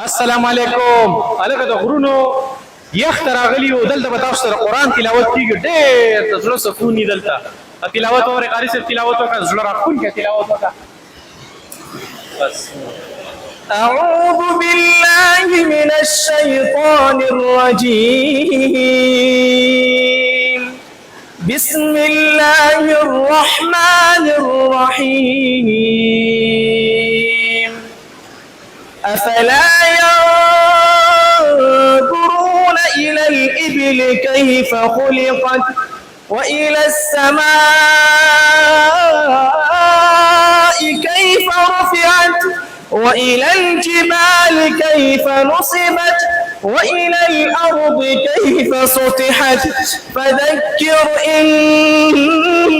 السلام علیکم. الګا د غرونو یخ راغلی او دلته به تاسو سره قرآن تلاوت کیږي. ډېر د زړه سکون دی دلته. تلاوت اورئ، قاري صاحب تلاوت وکړه، زړه راښکونکی تلاوت وکړه. بس أعوذ بالله من الشيطان الرجيم. بسم الله الرحمن الرحيم. أفلا ينظرون إلى الإبل كيف خلقت وإلى السماء كيف رفعت وإلى الجبال كيف نصبت وإلى الأرض كيف سطحت فذكر إنما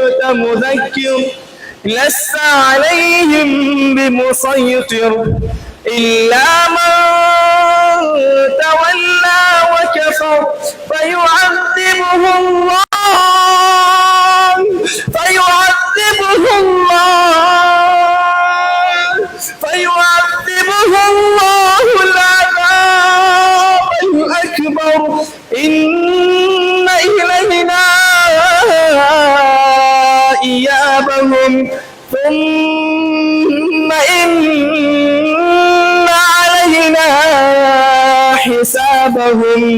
أنت مذكر لست عليهم بمسيطر إلا من تولى وكفر فيعذبه الله العذاب الأكبر إن إلينا إيابهم ثم إن علينا حسابهم